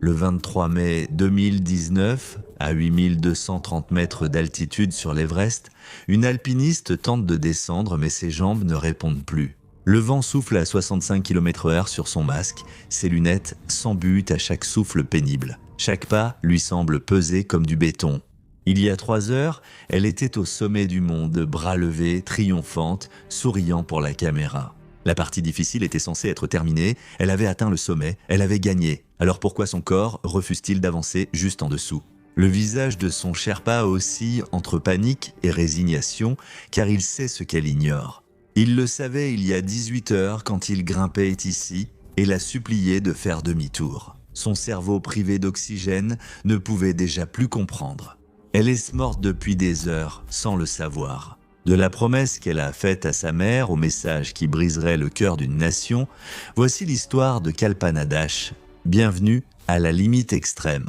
Le 23 mai 2019, à 8230 mètres d'altitude sur l'Everest, une alpiniste tente de descendre mais ses jambes ne répondent plus. Le vent souffle à 65 km/h sur son masque, ses lunettes s'embutent à chaque souffle pénible. Chaque pas lui semble peser comme du béton. Il y a 3 heures, elle était au sommet du monde, bras levés, triomphante, souriant pour la caméra. La partie difficile était censée être terminée, elle avait atteint le sommet, elle avait gagné. Alors pourquoi son corps refuse-t-il d'avancer juste en dessous ? Le visage de son Sherpa oscille entre panique et résignation, car il sait ce qu'elle ignore. Il le savait il y a 18 heures quand il grimpait ici et l'a supplié de faire demi-tour. Son cerveau privé d'oxygène ne pouvait déjà plus comprendre. Elle est morte depuis des heures, sans le savoir. De la promesse qu'elle a faite à sa mère au message qui briserait le cœur d'une nation, voici l'histoire de Kalpana Dash. Bienvenue à la limite extrême.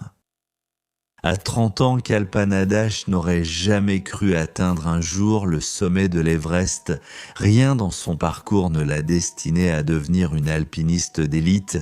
À 30 ans, Kalpana Dash n'aurait jamais cru atteindre un jour le sommet de l'Everest. Rien dans son parcours ne l'a destinée à devenir une alpiniste d'élite.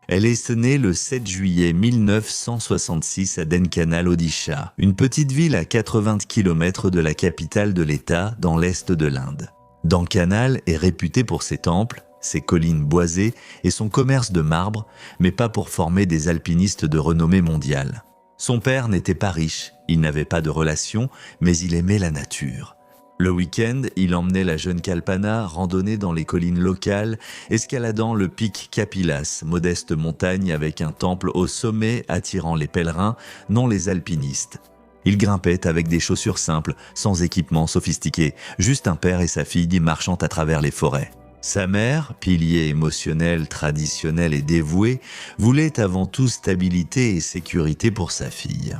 Elle est née le 7 juillet 1966 à Dhenkanal, Odisha, une petite ville à 80 km de la capitale de l'État dans l'est de l'Inde. Dhenkanal est réputé pour ses temples, ses collines boisées et son commerce de marbre, mais pas pour former des alpinistes de renommée mondiale. Son père n'était pas riche, il n'avait pas de relations, mais il aimait la nature. Le week-end, il emmenait la jeune Kalpana randonner dans les collines locales, escaladant le pic Kapilas, modeste montagne avec un temple au sommet attirant les pèlerins, non les alpinistes. Il grimpait avec des chaussures simples, sans équipement sophistiqué, juste un père et sa fille marchant à travers les forêts. Sa mère, pilier émotionnel, traditionnel et dévoué, voulait avant tout stabilité et sécurité pour sa fille.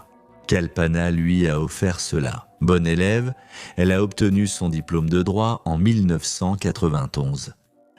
Kalpana lui a offert cela. Bonne élève, elle a obtenu son diplôme de droit en 1991.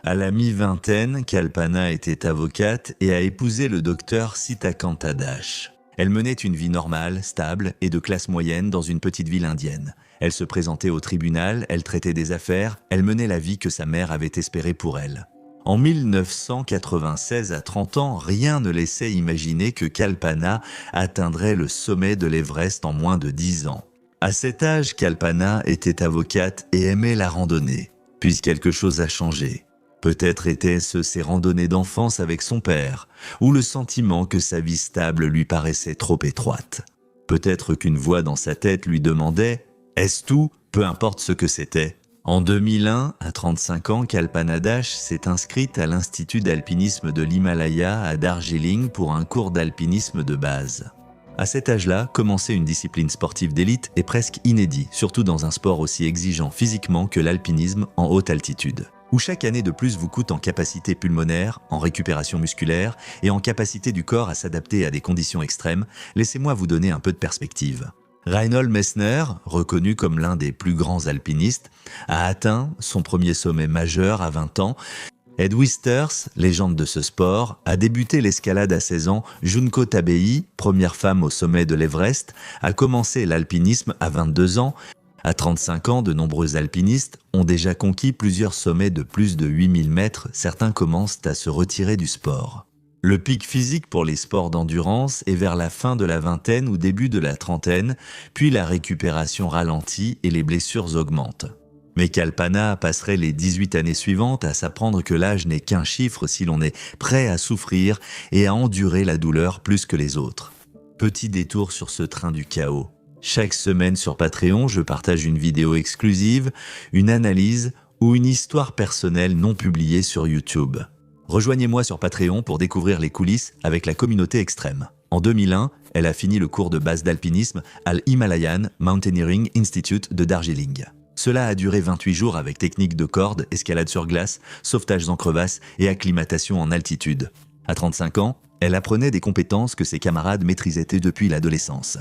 À la mi-vingtaine, Kalpana était avocate et a épousé le docteur Sitakanta Dash. Elle menait une vie normale, stable et de classe moyenne dans une petite ville indienne. Elle se présentait au tribunal, elle traitait des affaires, elle menait la vie que sa mère avait espérée pour elle. En 1996, à 30 ans, rien ne laissait imaginer que Kalpana atteindrait le sommet de l'Everest en moins de 10 ans. À cet âge, Kalpana était avocate et aimait la randonnée. Puis quelque chose a changé. Peut-être étaient-ce ses randonnées d'enfance avec son père, ou le sentiment que sa vie stable lui paraissait trop étroite. Peut-être qu'une voix dans sa tête lui demandait « Est-ce tout ? Peu importe ce que c'était ». En 2001, à 35 ans, Kalpana Dash s'est inscrite à l'Institut d'alpinisme de l'Himalaya à Darjeeling pour un cours d'alpinisme de base. À cet âge-là, commencer une discipline sportive d'élite est presque inédit, surtout dans un sport aussi exigeant physiquement que l'alpinisme en haute altitude, où chaque année de plus vous coûte en capacité pulmonaire, en récupération musculaire et en capacité du corps à s'adapter à des conditions extrêmes. Laissez-moi vous donner un peu de perspective. Reinhold Messner, reconnu comme l'un des plus grands alpinistes, a atteint son premier sommet majeur à 20 ans. Ed Wisters, légende de ce sport, a débuté l'escalade à 16 ans. Junko Tabei, première femme au sommet de l'Everest, a commencé l'alpinisme à 22 ans. À 35 ans, de nombreux alpinistes ont déjà conquis plusieurs sommets de plus de 8000 mètres. Certains commencent à se retirer du sport. Le pic physique pour les sports d'endurance est vers la fin de la vingtaine ou début de la trentaine, puis la récupération ralentit et les blessures augmentent. Mais Kalpana passerait les 18 années suivantes à s'apprendre que l'âge n'est qu'un chiffre si l'on est prêt à souffrir et à endurer la douleur plus que les autres. Petit détour sur ce train du chaos. Chaque semaine sur Patreon, je partage une vidéo exclusive, une analyse ou une histoire personnelle non publiée sur YouTube. Rejoignez-moi sur Patreon pour découvrir les coulisses avec la communauté extrême. En 2001, elle a fini le cours de base d'alpinisme à l'Himalayan Mountaineering Institute de Darjeeling. Cela a duré 28 jours avec techniques de corde, escalade sur glace, sauvetages en crevasse et acclimatation en altitude. À 35 ans, elle apprenait des compétences que ses camarades maîtrisaient depuis l'adolescence.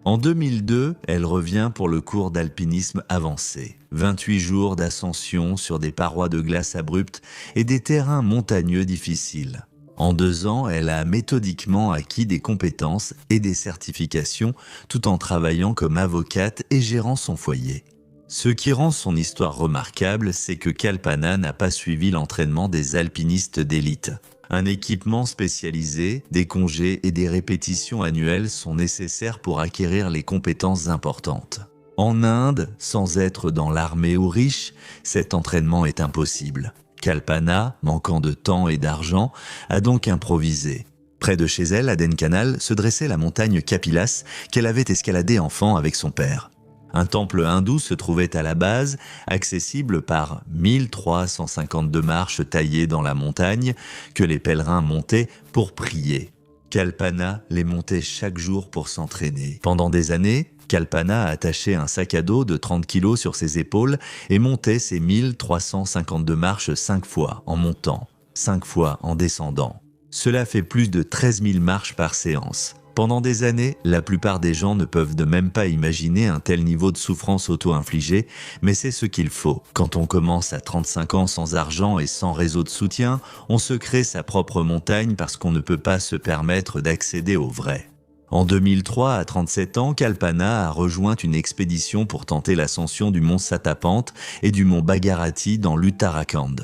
En 2002, elle revient pour le cours d'alpinisme avancé. 28 jours d'ascension sur des parois de glace abruptes et des terrains montagneux difficiles. En 2 ans, elle a méthodiquement acquis des compétences et des certifications tout en travaillant comme avocate et gérant son foyer. Ce qui rend son histoire remarquable, c'est que Kalpana n'a pas suivi l'entraînement des alpinistes d'élite. Un équipement spécialisé, des congés et des répétitions annuelles sont nécessaires pour acquérir les compétences importantes. En Inde, sans être dans l'armée ou riche, cet entraînement est impossible. Kalpana, manquant de temps et d'argent, a donc improvisé. Près de chez elle, à Dhenkanal, se dressait la montagne Kapilas qu'elle avait escaladée enfant avec son père. Un temple hindou se trouvait à la base, accessible par 1352 marches taillées dans la montagne que les pèlerins montaient pour prier. Kalpana les montait chaque jour pour s'entraîner. Pendant des années, Kalpana attachait un sac à dos de 30 kilos sur ses épaules et montait ses 1352 marches 5 fois en montant, 5 fois en descendant. Cela fait plus de 13 000 marches par séance. Pendant des années, la plupart des gens ne peuvent de même pas imaginer un tel niveau de souffrance auto-infligée, mais c'est ce qu'il faut. Quand on commence à 35 ans sans argent et sans réseau de soutien, on se crée sa propre montagne parce qu'on ne peut pas se permettre d'accéder au vrai. En 2003, à 37 ans, Kalpana a rejoint une expédition pour tenter l'ascension du mont Satapant et du mont Bhagirathi dans l'Uttarakhand.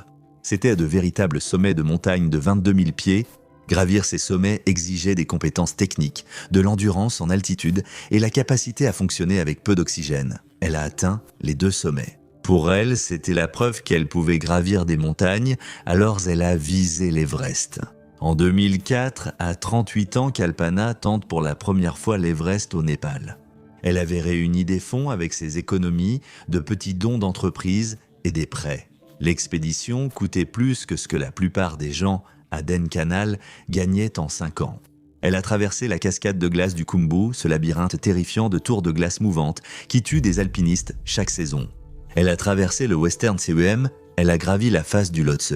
C'était à de véritables sommets de montagne de 22 000 pieds. Gravir ces sommets exigeait des compétences techniques, de l'endurance en altitude et la capacité à fonctionner avec peu d'oxygène. Elle a atteint les 2 sommets. Pour elle, c'était la preuve qu'elle pouvait gravir des montagnes, alors elle a visé l'Everest. En 2004, à 38 ans, Kalpana tente pour la première fois l'Everest au Népal. Elle avait réuni des fonds avec ses économies, de petits dons d'entreprise et des prêts. L'expédition coûtait plus que ce que la plupart des gens à Dhenkanal gagnait en 5 ans. Elle a traversé la cascade de glace du Khumbu, ce labyrinthe terrifiant de tours de glace mouvantes qui tue des alpinistes chaque saison. Elle a traversé le Western CEM, elle a gravi la face du Lhotse.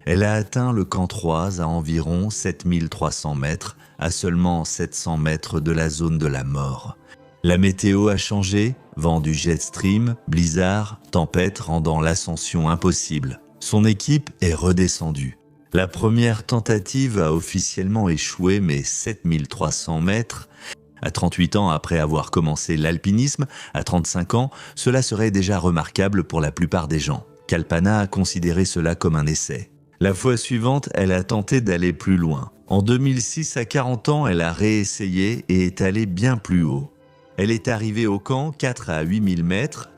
Elle a atteint le camp 3 à environ 7300 mètres, à seulement 700 mètres de la zone de la mort. La météo a changé, vent du jet stream, blizzard, tempête rendant l'ascension impossible. Son équipe est redescendue. La première tentative a officiellement échoué, mais 7300 mètres. À 38 ans après avoir commencé l'alpinisme, à 35 ans, cela serait déjà remarquable pour la plupart des gens. Kalpana a considéré cela comme un essai. La fois suivante, elle a tenté d'aller plus loin. En 2006, à 40 ans, elle a réessayé et est allée bien plus haut. Elle est arrivée au camp 4 à 8000 mètres.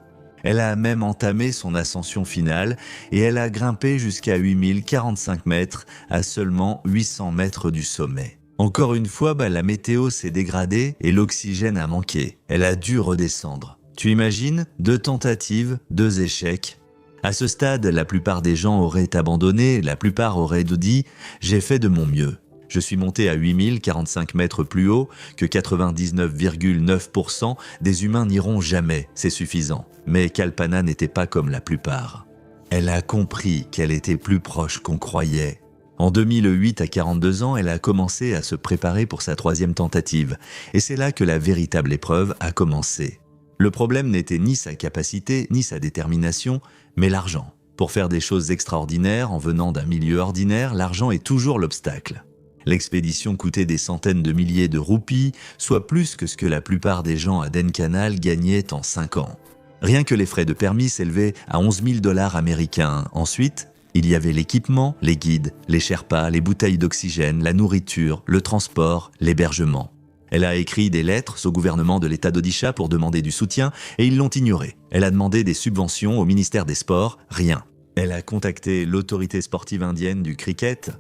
Elle a même entamé son ascension finale et elle a grimpé jusqu'à 8045 mètres à seulement 800 mètres du sommet. Encore une fois, la météo s'est dégradée et l'oxygène a manqué. Elle a dû redescendre. Tu imagines, 2 tentatives, 2 échecs. À ce stade, la plupart des gens auraient abandonné, la plupart auraient dit « j'ai fait de mon mieux ». Je suis monté à 8045 mètres plus haut que 99,9% des humains n'iront jamais, c'est suffisant. Mais Kalpana n'était pas comme la plupart. Elle a compris qu'elle était plus proche qu'on croyait. En 2008, à 42 ans, elle a commencé à se préparer pour sa 3e tentative. Et c'est là que la véritable épreuve a commencé. Le problème n'était ni sa capacité, ni sa détermination, mais l'argent. Pour faire des choses extraordinaires en venant d'un milieu ordinaire, l'argent est toujours l'obstacle. L'expédition coûtait des centaines de milliers de roupies, soit plus que ce que la plupart des gens à Dhenkanal gagnaient en 5 ans. Rien que les frais de permis s'élevaient à 11 000 $ américains. Ensuite, il y avait l'équipement, les guides, les sherpas, les bouteilles d'oxygène, la nourriture, le transport, l'hébergement. Elle a écrit des lettres au gouvernement de l'État d'Odisha pour demander du soutien et ils l'ont ignoré. Elle a demandé des subventions au ministère des Sports, rien. Elle a contacté l'autorité sportive indienne du cricket.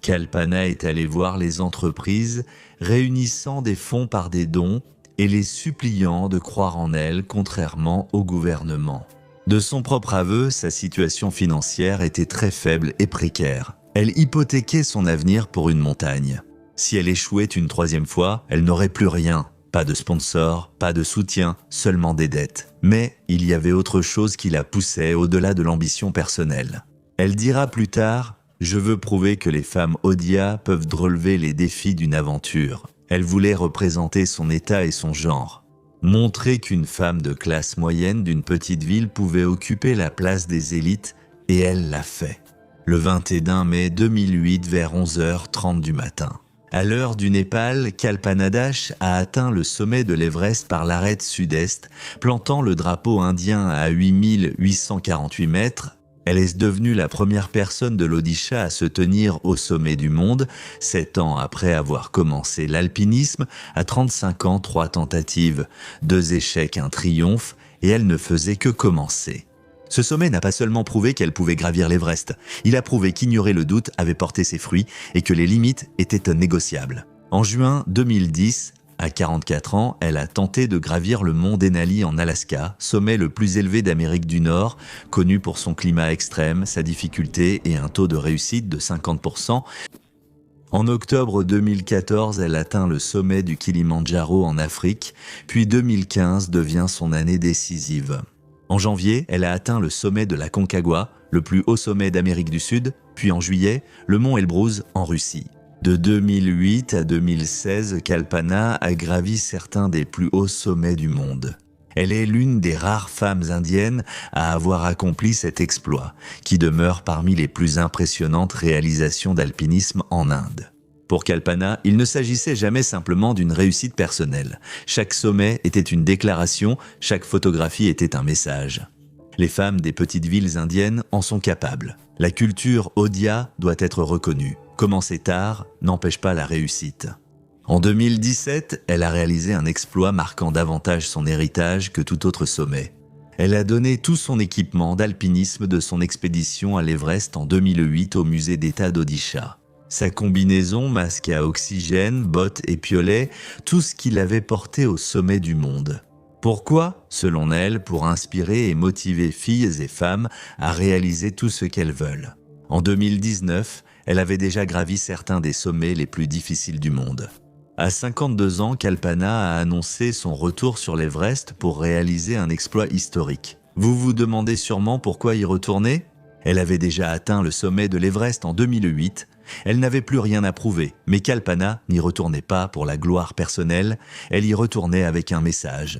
Kalpana est allée voir les entreprises, réunissant des fonds par des dons et les suppliant de croire en elle contrairement au gouvernement. De son propre aveu, sa situation financière était très faible et précaire. Elle hypothéquait son avenir pour une montagne. Si elle échouait une 3e fois, elle n'aurait plus rien. Pas de sponsor, pas de soutien, seulement des dettes. Mais il y avait autre chose qui la poussait au-delà de l'ambition personnelle. Elle dira plus tard « Je veux prouver que les femmes Odia peuvent relever les défis d'une aventure ». Elle voulait représenter son état et son genre. Montrer qu'une femme de classe moyenne d'une petite ville pouvait occuper la place des élites, et elle l'a fait. Le 21 mai 2008 vers 11h30 du matin. À l'heure du Népal, Kalpana Das a atteint le sommet de l'Everest par l'arête sud-est, plantant le drapeau indien à 8848 mètres. Elle est devenue la première personne de l'Odisha à se tenir au sommet du monde, 7 ans après avoir commencé l'alpinisme, à 35 ans, 3 tentatives, 2 échecs, un triomphe, et elle ne faisait que commencer. Ce sommet n'a pas seulement prouvé qu'elle pouvait gravir l'Everest, il a prouvé qu'ignorer le doute avait porté ses fruits et que les limites étaient négociables. En juin 2010, à 44 ans, elle a tenté de gravir le mont Denali en Alaska, sommet le plus élevé d'Amérique du Nord, connu pour son climat extrême, sa difficulté et un taux de réussite de 50%. En octobre 2014, elle atteint le sommet du Kilimandjaro en Afrique, puis 2015 devient son année décisive. En janvier, elle a atteint le sommet de la Concagua, le plus haut sommet d'Amérique du Sud, puis en juillet, le mont Elbrus en Russie. De 2008 à 2016, Kalpana a gravi certains des plus hauts sommets du monde. Elle est l'une des rares femmes indiennes à avoir accompli cet exploit, qui demeure parmi les plus impressionnantes réalisations d'alpinisme en Inde. Pour Kalpana, il ne s'agissait jamais simplement d'une réussite personnelle. Chaque sommet était une déclaration, chaque photographie était un message. Les femmes des petites villes indiennes en sont capables. La culture Odia doit être reconnue. Commencer tard n'empêche pas la réussite. En 2017, elle a réalisé un exploit marquant davantage son héritage que tout autre sommet. Elle a donné tout son équipement d'alpinisme de son expédition à l'Everest en 2008 au musée d'État d'Odisha. Sa combinaison, masque à oxygène, bottes et piolets, tout ce qu'il avait porté au sommet du monde. Pourquoi? Selon elle, pour inspirer et motiver filles et femmes à réaliser tout ce qu'elles veulent. En 2019, elle avait déjà gravi certains des sommets les plus difficiles du monde. À 52 ans, Kalpana a annoncé son retour sur l'Everest pour réaliser un exploit historique. Vous vous demandez sûrement pourquoi y retourner? Elle avait déjà atteint le sommet de l'Everest en 2008. Elle n'avait plus rien à prouver, mais Kalpana n'y retournait pas pour la gloire personnelle, elle y retournait avec un message.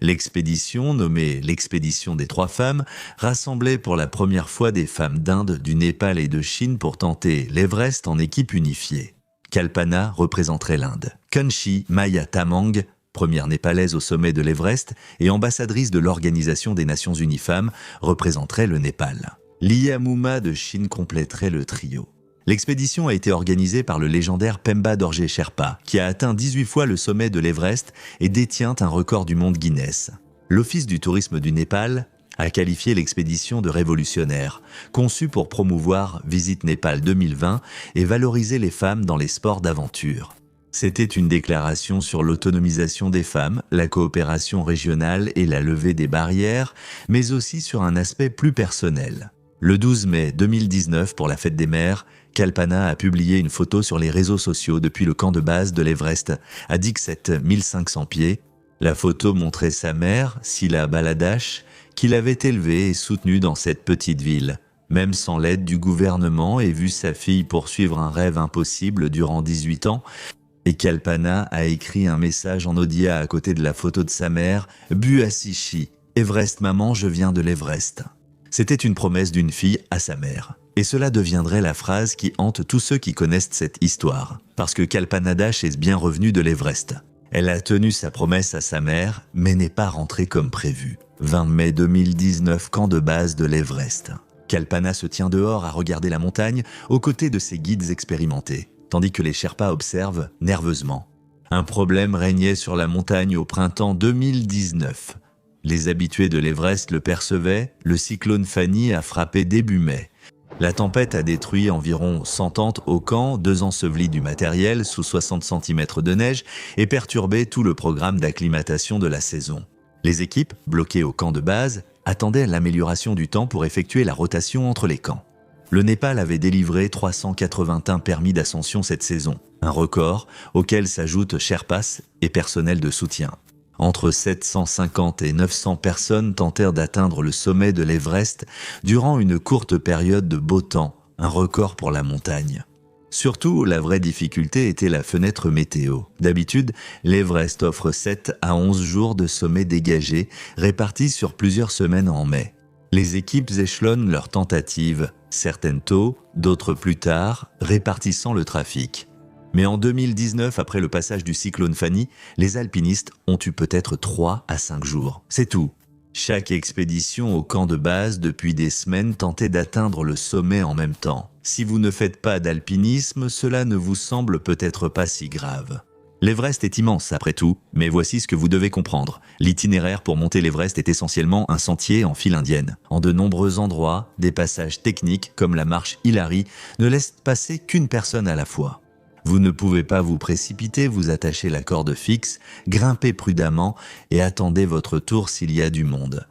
L'expédition, nommée l'Expédition des 3 femmes, rassemblait pour la première fois des femmes d'Inde, du Népal et de Chine pour tenter l'Everest en équipe unifiée. Kalpana représenterait l'Inde. Kanchi Maya Tamang, première népalaise au sommet de l'Everest et ambassadrice de l'Organisation des Nations Unies Femmes, représenterait le Népal. Liyamuma de Chine compléterait le trio. L'expédition a été organisée par le légendaire Pemba Dorje Sherpa, qui a atteint 18 fois le sommet de l'Everest et détient un record du monde Guinness. L'Office du tourisme du Népal a qualifié l'expédition de révolutionnaire, conçue pour promouvoir Visite Népal 2020 et valoriser les femmes dans les sports d'aventure. C'était une déclaration sur l'autonomisation des femmes, la coopération régionale et la levée des barrières, mais aussi sur un aspect plus personnel. Le 12 mai 2019, pour la fête des mères, Kalpana a publié une photo sur les réseaux sociaux depuis le camp de base de l'Everest, à Dikset, 1500 pieds. La photo montrait sa mère, Sila Baladash, qui l'avait élevée et soutenue dans cette petite ville. Même sans l'aide du gouvernement et vu sa fille poursuivre un rêve impossible durant 18 ans, et Kalpana a écrit un message en odia à côté de la photo de sa mère, « Bu Asishi, Everest maman, je viens de l'Everest ». C'était une promesse d'une fille à sa mère. Et cela deviendrait la phrase qui hante tous ceux qui connaissent cette histoire. Parce que Kalpana Dash est bien revenue de l'Everest. Elle a tenu sa promesse à sa mère, mais n'est pas rentrée comme prévu. 20 mai 2019, camp de base de l'Everest. Kalpana se tient dehors à regarder la montagne, aux côtés de ses guides expérimentés, tandis que les Sherpas observent nerveusement. Un problème régnait sur la montagne au printemps 2019. Les habitués de l'Everest le percevaient, le cyclone Fani a frappé début mai. La tempête a détruit environ 100 tentes au camp, désenseveli du matériel sous 60 cm de neige et perturbé tout le programme d'acclimatation de la saison. Les équipes, bloquées au camp de base, attendaient l'amélioration du temps pour effectuer la rotation entre les camps. Le Népal avait délivré 381 permis d'ascension cette saison, un record auquel s'ajoutent Sherpas et personnel de soutien. Entre 750 et 900 personnes tentèrent d'atteindre le sommet de l'Everest durant une courte période de beau temps, un record pour la montagne. Surtout, la vraie difficulté était la fenêtre météo. D'habitude, l'Everest offre 7 à 11 jours de sommet dégagés, répartis sur plusieurs semaines en mai. Les équipes échelonnent leurs tentatives, certaines tôt, d'autres plus tard, répartissant le trafic. Mais en 2019, après le passage du cyclone Fani, les alpinistes ont eu peut-être 3 à 5 jours. C'est tout. Chaque expédition au camp de base depuis des semaines tentait d'atteindre le sommet en même temps. Si vous ne faites pas d'alpinisme, cela ne vous semble peut-être pas si grave. L'Everest est immense après tout, mais voici ce que vous devez comprendre. L'itinéraire pour monter l'Everest est essentiellement un sentier en file indienne. En de nombreux endroits, des passages techniques comme la marche Hillary ne laissent passer qu'une personne à la fois. Vous ne pouvez pas vous précipiter, vous attachez la corde fixe, grimpez prudemment et attendez votre tour s'il y a du monde.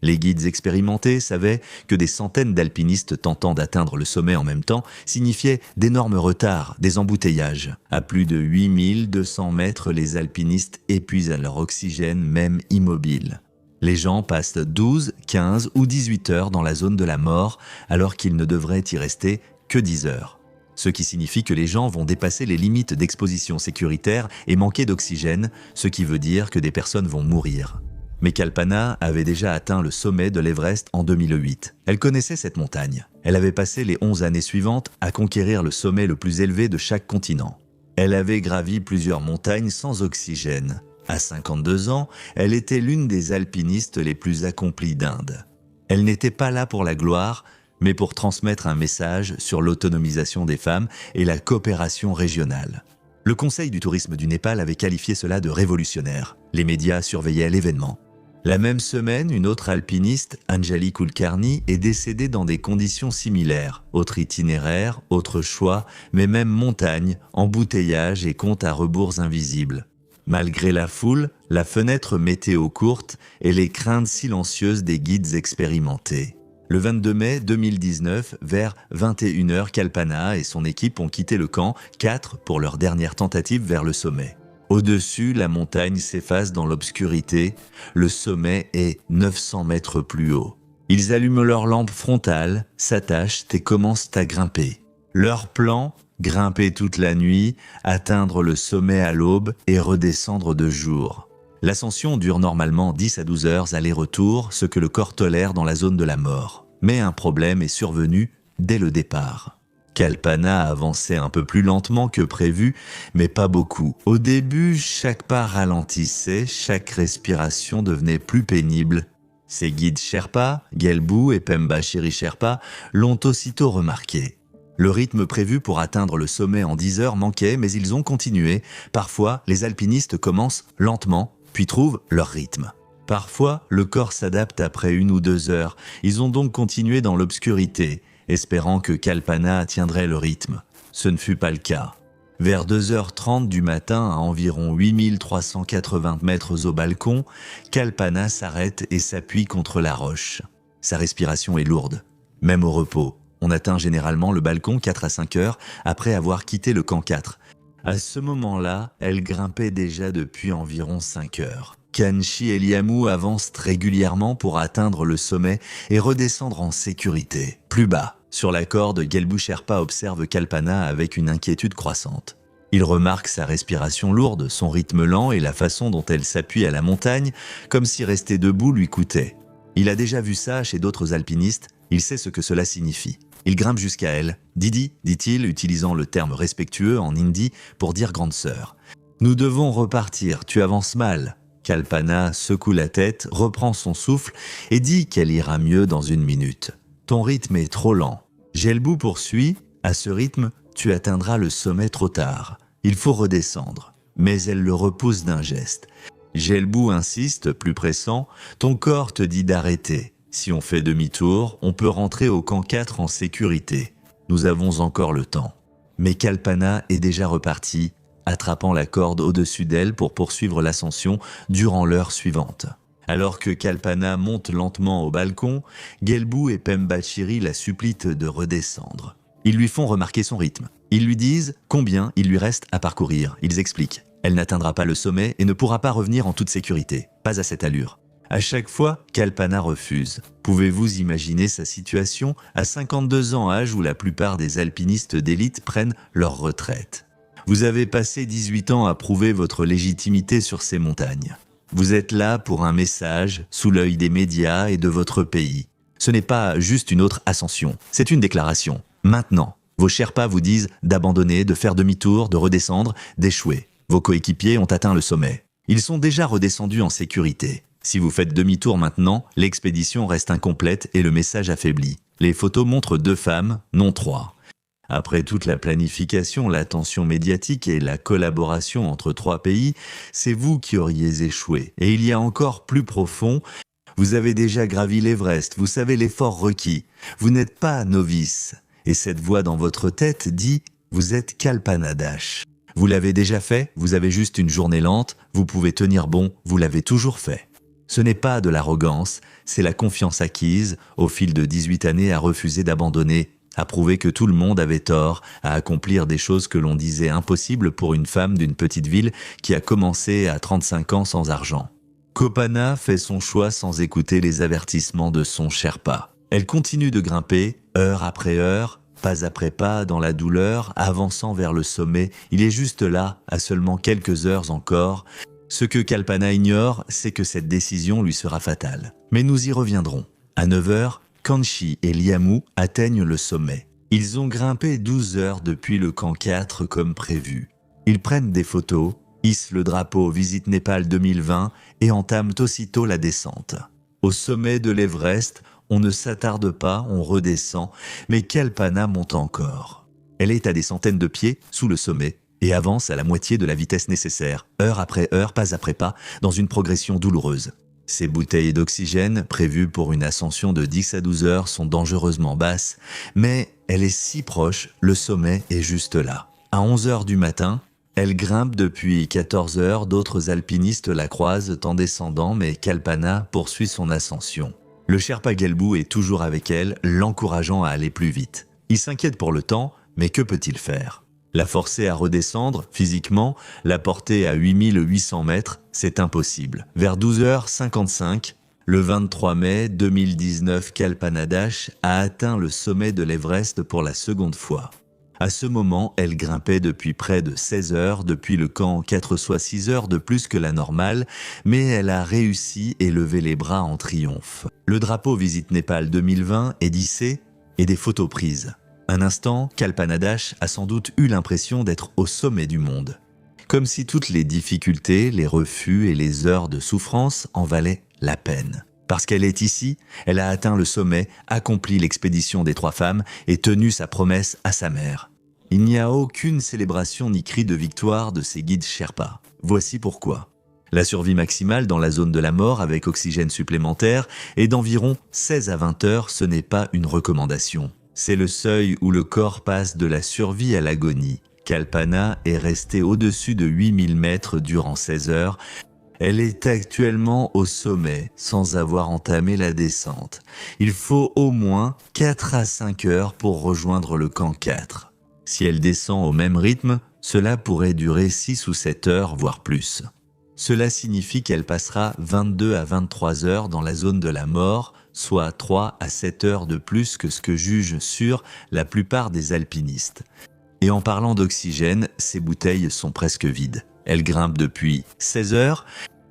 Les guides expérimentés savaient que des centaines d'alpinistes tentant d'atteindre le sommet en même temps signifiaient d'énormes retards, des embouteillages. À plus de 8200 mètres, les alpinistes épuisent leur oxygène même immobile. Les gens passent 12, 15 ou 18 heures dans la zone de la mort alors qu'ils ne devraient y rester que 10 heures. Ce qui signifie que les gens vont dépasser les limites d'exposition sécuritaire et manquer d'oxygène, ce qui veut dire que des personnes vont mourir. Mais Kalpana avait déjà atteint le sommet de l'Everest en 2008. Elle connaissait cette montagne. Elle avait passé les 11 années suivantes à conquérir le sommet le plus élevé de chaque continent. Elle avait gravi plusieurs montagnes sans oxygène. À 52 ans, elle était l'une des alpinistes les plus accomplies d'Inde. Elle n'était pas là pour la gloire, mais pour transmettre un message sur l'autonomisation des femmes et la coopération régionale. Le Conseil du tourisme du Népal avait qualifié cela de révolutionnaire. Les médias surveillaient l'événement. La même semaine, une autre alpiniste, Anjali Kulkarni, est décédée dans des conditions similaires. Autre itinéraire, autre choix, mais même montagne, embouteillage et compte à rebours invisibles. Malgré la foule, la fenêtre météo courte et les craintes silencieuses des guides expérimentés. Le 22 mai 2019, vers 21h, Kalpana et son équipe ont quitté le camp, 4 pour leur dernière tentative vers le sommet. Au-dessus, la montagne s'efface dans l'obscurité. Le sommet est 900 mètres plus haut. Ils allument leur lampe frontale, s'attachent et commencent à grimper. Leur plan, grimper toute la nuit, atteindre le sommet à l'aube et redescendre de jour. L'ascension dure normalement 10 à 12 heures aller-retour, ce que le corps tolère dans la zone de la mort. Mais un problème est survenu dès le départ. Kalpana avançait un peu plus lentement que prévu, mais pas beaucoup. Au début, chaque pas ralentissait, chaque respiration devenait plus pénible. Ses guides Sherpa, Gelbu et Pemba Chiri Sherpa, l'ont aussitôt remarqué. Le rythme prévu pour atteindre le sommet en 10 heures manquait, mais ils ont continué. Parfois, les alpinistes commencent lentement, puis trouvent leur rythme. Parfois, le corps s'adapte après 1 ou 2 heures. Ils ont donc continué dans l'obscurité, espérant que Kalpana tiendrait le rythme. Ce ne fut pas le cas. Vers 2h30 du matin, à environ 8380 mètres au balcon, Kalpana s'arrête et s'appuie contre la roche. Sa respiration est lourde, même au repos. On atteint généralement le balcon 4 à 5 heures après avoir quitté le camp 4. À ce moment-là, elle grimpait déjà depuis environ 5 heures. Kanchi Eliamu avance régulièrement pour atteindre le sommet et redescendre en sécurité. Plus bas, sur la corde, Gelbu Sherpa observe Kalpana avec une inquiétude croissante. Il remarque sa respiration lourde, son rythme lent et la façon dont elle s'appuie à la montagne, comme si rester debout lui coûtait. Il a déjà vu ça chez d'autres alpinistes, il sait ce que cela signifie. Il grimpe jusqu'à elle. « Didi », dit-il, utilisant le terme respectueux en hindi pour dire grande sœur. « Nous devons repartir, tu avances mal. » Kalpana secoue la tête, reprend son souffle et dit qu'elle ira mieux dans 1 minute. « Ton rythme est trop lent. » Gelbu poursuit. « À ce rythme, tu atteindras le sommet trop tard. Il faut redescendre. » Mais elle le repousse d'un geste. Gelbu insiste, plus pressant. « Ton corps te dit d'arrêter. Si on fait demi-tour, on peut rentrer au camp 4 en sécurité. Nous avons encore le temps. » Mais Kalpana est déjà repartie, attrapant la corde au-dessus d'elle pour poursuivre l'ascension durant l'heure suivante. Alors que Kalpana monte lentement au balcon, Gelbu et Pemba Chiri la supplient de redescendre. Ils lui font remarquer son rythme. Ils lui disent combien il lui reste à parcourir. Ils expliquent. Elle n'atteindra pas le sommet et ne pourra pas revenir en toute sécurité. Pas à cette allure. À chaque fois, Kalpana refuse. Pouvez-vous imaginer sa situation à 52 ans, âge où la plupart des alpinistes d'élite prennent leur retraite? Vous avez passé 18 ans à prouver votre légitimité sur ces montagnes. Vous êtes là pour un message, sous l'œil des médias et de votre pays. Ce n'est pas juste une autre ascension, c'est une déclaration. Maintenant, vos Sherpas vous disent d'abandonner, de faire demi-tour, de redescendre, d'échouer. Vos coéquipiers ont atteint le sommet. Ils sont déjà redescendus en sécurité. Si vous faites demi-tour maintenant, l'expédition reste incomplète et le message affaibli. Les photos montrent 2 femmes, non 3. Après toute la planification, l'attention médiatique et la collaboration entre 3 pays, c'est vous qui auriez échoué. Et il y a encore plus profond, vous avez déjà gravi l'Everest, vous savez l'effort requis. Vous n'êtes pas novice. Et cette voix dans votre tête dit « Vous êtes Kalpana Dash ». Vous l'avez déjà fait, vous avez juste une journée lente, vous pouvez tenir bon, vous l'avez toujours fait. Ce n'est pas de l'arrogance, c'est la confiance acquise, au fil de 18 années à refuser d'abandonner, à prouver que tout le monde avait tort, à accomplir des choses que l'on disait impossibles pour une femme d'une petite ville qui a commencé à 35 ans sans argent. Kopana fait son choix sans écouter les avertissements de son Sherpa. Elle continue de grimper, heure après heure, pas après pas, dans la douleur, avançant vers le sommet. Il est juste là, à seulement quelques heures encore. Ce que Kalpana ignore, c'est que cette décision lui sera fatale. Mais nous y reviendrons. À 9 heures, Kanchi et Liamu atteignent le sommet. Ils ont grimpé 12 heures depuis le camp 4 comme prévu. Ils prennent des photos, hissent le drapeau Visite Népal 2020 et entament aussitôt la descente. Au sommet de l'Everest, on ne s'attarde pas, on redescend, mais Kalpana monte encore. Elle est à des centaines de pieds sous le sommet et avance à la moitié de la vitesse nécessaire, heure après heure, pas après pas, dans une progression douloureuse. Ses bouteilles d'oxygène, prévues pour une ascension de 10 à 12 heures, sont dangereusement basses, mais elle est si proche, le sommet est juste là. À 11 heures du matin, elle grimpe depuis 14 heures, d'autres alpinistes la croisent en descendant, mais Kalpana poursuit son ascension. Le Sherpa Gelbu est toujours avec elle, l'encourageant à aller plus vite. Il s'inquiète pour le temps, mais que peut-il faire ? La forcer à redescendre, physiquement, la porter à 8800 mètres, c'est impossible. Vers 12h55, le 23 mai 2019, Kalpana Dash a atteint le sommet de l'Everest pour la seconde fois. À ce moment, elle grimpait depuis près de 16 heures, depuis le camp 4 soit 6 heures de plus que la normale, mais elle a réussi et levé les bras en triomphe. Le drapeau Visite Népal 2020 est hissé et des photos prises. Un instant, Kalpana Dash a sans doute eu l'impression d'être au sommet du monde. Comme si toutes les difficultés, les refus et les heures de souffrance en valaient la peine. Parce qu'elle est ici, elle a atteint le sommet, accompli l'expédition des 3 femmes et tenu sa promesse à sa mère. Il n'y a aucune célébration ni cri de victoire de ces guides Sherpa. Voici pourquoi. La survie maximale dans la zone de la mort avec oxygène supplémentaire est d'environ 16 à 20 heures, ce n'est pas une recommandation. C'est le seuil où le corps passe de la survie à l'agonie. Kalpana est restée au-dessus de 8000 mètres durant 16 heures. Elle est actuellement au sommet sans avoir entamé la descente. Il faut au moins 4 à 5 heures pour rejoindre le camp 4. Si elle descend au même rythme, cela pourrait durer 6 ou 7 heures, voire plus. Cela signifie qu'elle passera 22 à 23 heures dans la zone de la mort, soit 3 à 7 heures de plus que ce que jugent sûr la plupart des alpinistes. Et en parlant d'oxygène, ces bouteilles sont presque vides. Elle grimpe depuis 16 heures.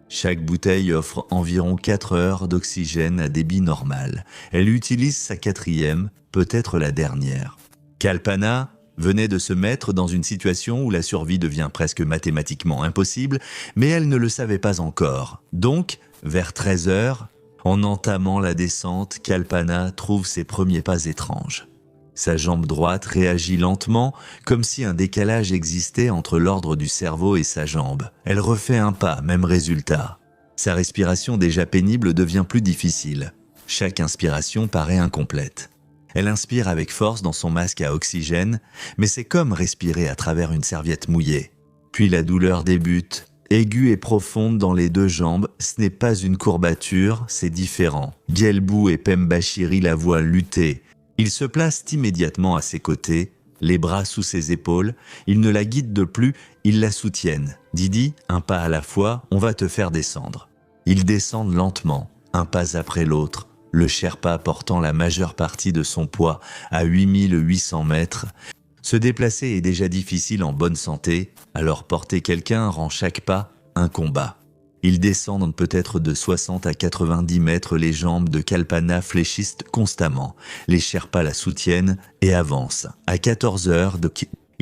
Chaque bouteille offre environ 4 heures d'oxygène à débit normal. Elle utilise sa 4e, peut-être la dernière. Kalpana venait de se mettre dans une situation où la survie devient presque mathématiquement impossible, mais elle ne le savait pas encore. Donc, vers 13 heures, en entamant la descente, Kalpana trouve ses premiers pas étranges. Sa jambe droite réagit lentement, comme si un décalage existait entre l'ordre du cerveau et sa jambe. Elle refait un pas, même résultat. Sa respiration déjà pénible devient plus difficile. Chaque inspiration paraît incomplète. Elle inspire avec force dans son masque à oxygène, mais c'est comme respirer à travers une serviette mouillée. Puis la douleur débute, aiguë et profonde dans les 2 jambes. Ce n'est pas une courbature, c'est différent. Gelbu et Pembashiri la voient lutter. Ils se placent immédiatement à ses côtés, les bras sous ses épaules. Ils ne la guident de plus, ils la soutiennent. Didi, un pas à la fois, on va te faire descendre. Ils descendent lentement, un pas après l'autre, le Sherpa portant la majeure partie de son poids à 8800 mètres. Se déplacer est déjà difficile en bonne santé, alors porter quelqu'un rend chaque pas un combat. Ils descendent peut-être de 60 à 90 mètres, les jambes de Kalpana fléchissent constamment. Les Sherpas la soutiennent et avancent. À 14 heures,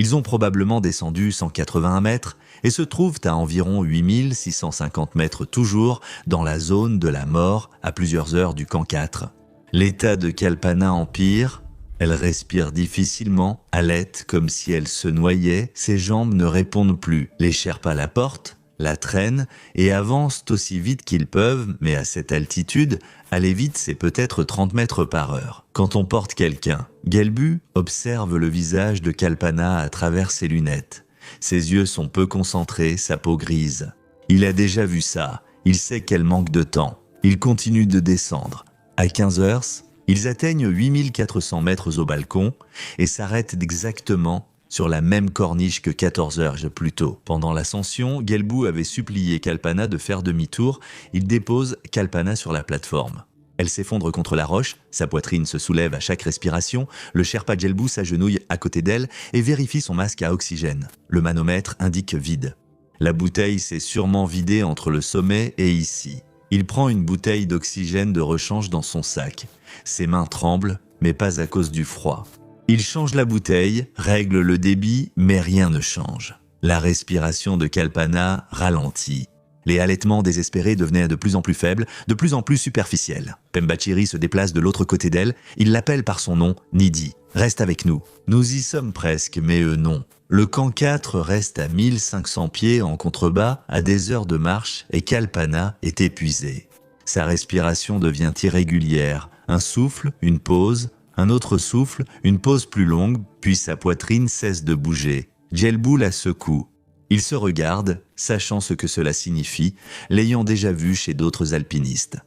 Ils ont probablement descendu 181 mètres et se trouvent à environ 8650 mètres toujours dans la zone de la mort à plusieurs heures du camp 4. L'état de Kalpana empire. Elle respire difficilement, halète comme si elle se noyait, ses jambes ne répondent plus. Les Sherpas la portent, la traînent et avancent aussi vite qu'ils peuvent, mais à cette altitude, aller vite c'est peut-être 30 mètres par heure. Quand on porte quelqu'un, Gelbu observe le visage de Kalpana à travers ses lunettes. Ses yeux sont peu concentrés, sa peau grise. Il a déjà vu ça, il sait qu'elle manque de temps. Il continue de descendre. À 15 heures, ils atteignent 8400 mètres au balcon et s'arrêtent exactement sur la même corniche que 14 heures plus tôt. Pendant l'ascension, Gelbu avait supplié Kalpana de faire demi-tour. Il dépose Kalpana sur la plateforme. Elle s'effondre contre la roche, sa poitrine se soulève à chaque respiration, le Sherpa Gelbu s'agenouille à côté d'elle et vérifie son masque à oxygène. Le manomètre indique vide. La bouteille s'est sûrement vidée entre le sommet et ici. Il prend une bouteille d'oxygène de rechange dans son sac. Ses mains tremblent, mais pas à cause du froid. Il change la bouteille, règle le débit, mais rien ne change. La respiration de Kalpana ralentit. Les halètements désespérés devenaient de plus en plus faibles, de plus en plus superficiels. Pembachiri se déplace de l'autre côté d'elle. Il l'appelle par son nom, Nidi. « Reste avec nous. » Nous y sommes presque, mais eux non. Le camp 4 reste à 1500 pieds en contrebas, à des heures de marche, et Kalpana est épuisée. Sa respiration devient irrégulière. Un souffle, une pause, un autre souffle, une pause plus longue, puis sa poitrine cesse de bouger. Gelbu la secoue. Il se regarde, sachant ce que cela signifie, l'ayant déjà vu chez d'autres alpinistes.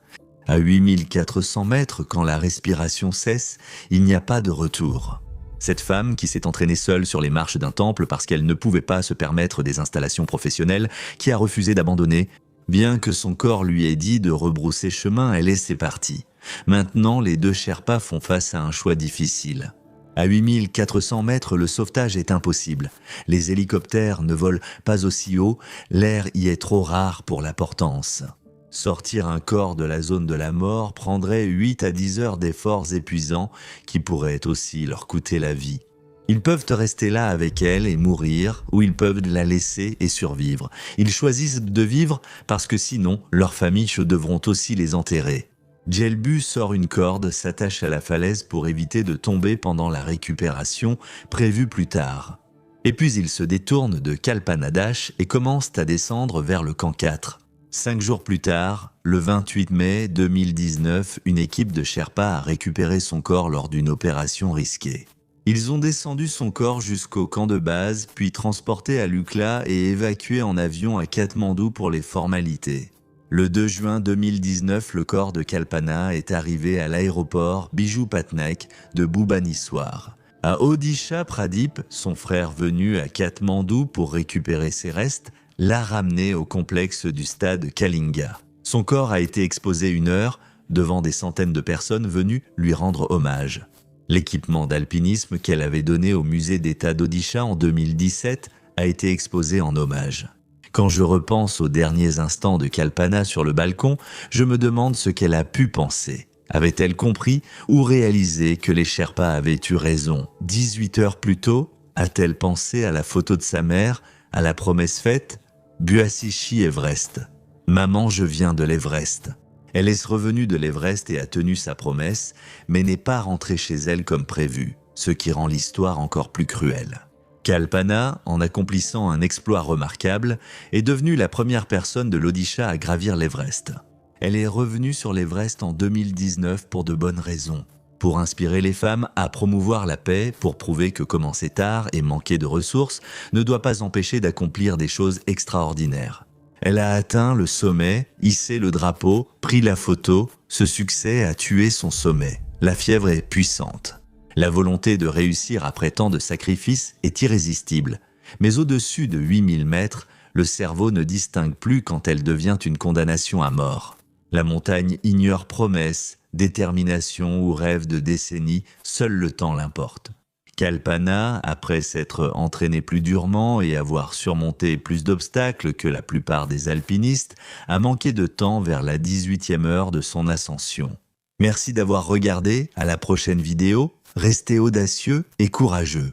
À 8400 mètres, quand la respiration cesse, il n'y a pas de retour. Cette femme, qui s'est entraînée seule sur les marches d'un temple parce qu'elle ne pouvait pas se permettre des installations professionnelles, qui a refusé d'abandonner, bien que son corps lui ait dit de rebrousser chemin, elle est c'est parti. Maintenant, les deux Sherpas font face à un choix difficile. À 8400 mètres, le sauvetage est impossible. Les hélicoptères ne volent pas aussi haut, l'air y est trop rare pour la portance. Sortir un corps de la zone de la mort prendrait 8 à 10 heures d'efforts épuisants qui pourraient aussi leur coûter la vie. Ils peuvent rester là avec elle et mourir, ou ils peuvent la laisser et survivre. Ils choisissent de vivre parce que sinon, leurs familles devront aussi les enterrer. Gelbu sort une corde, s'attache à la falaise pour éviter de tomber pendant la récupération prévue plus tard. Et puis il se détourne de Kalpana Dash et commence à descendre vers le camp 4. 5 jours plus tard, le 28 mai 2019, une équipe de Sherpas a récupéré son corps lors d'une opération risquée. Ils ont descendu son corps jusqu'au camp de base, puis transporté à Lukla et évacué en avion à Katmandou pour les formalités. Le 2 juin 2019, le corps de Kalpana est arrivé à l'aéroport Bijou Patnaik de Bhubaneswar. À Odisha, Pradip, son frère venu à Katmandou pour récupérer ses restes, l'a ramené au complexe du stade Kalinga. Son corps a été exposé 1 heure devant des centaines de personnes venues lui rendre hommage. L'équipement d'alpinisme qu'elle avait donné au musée d'État d'Odisha en 2017 a été exposé en hommage. Quand je repense aux derniers instants de Kalpana sur le balcon, je me demande ce qu'elle a pu penser. Avait-elle compris ou réalisé que les Sherpas avaient eu raison? 18 heures plus tôt, a-t-elle pensé à la photo de sa mère, à la promesse faite? Buasishi Everest. Maman, je viens de l'Everest. Elle est revenue de l'Everest et a tenu sa promesse, mais n'est pas rentrée chez elle comme prévu, ce qui rend l'histoire encore plus cruelle. Kalpana, en accomplissant un exploit remarquable, est devenue la première personne de l'Odisha à gravir l'Everest. Elle est revenue sur l'Everest en 2019 pour de bonnes raisons. Pour inspirer les femmes à promouvoir la paix, pour prouver que commencer tard et manquer de ressources ne doit pas empêcher d'accomplir des choses extraordinaires. Elle a atteint le sommet, hissé le drapeau, pris la photo. Ce succès a tué son sommet. La fièvre est puissante. La volonté de réussir après tant de sacrifices est irrésistible. Mais au-dessus de 8000 mètres, le cerveau ne distingue plus quand elle devient une condamnation à mort. La montagne ignore promesses, détermination ou rêve de décennies, seul le temps l'importe. Kalpana, après s'être entraînée plus durement et avoir surmonté plus d'obstacles que la plupart des alpinistes, a manqué de temps vers la 18e heure de son ascension. Merci d'avoir regardé, à la prochaine vidéo, restez audacieux et courageux.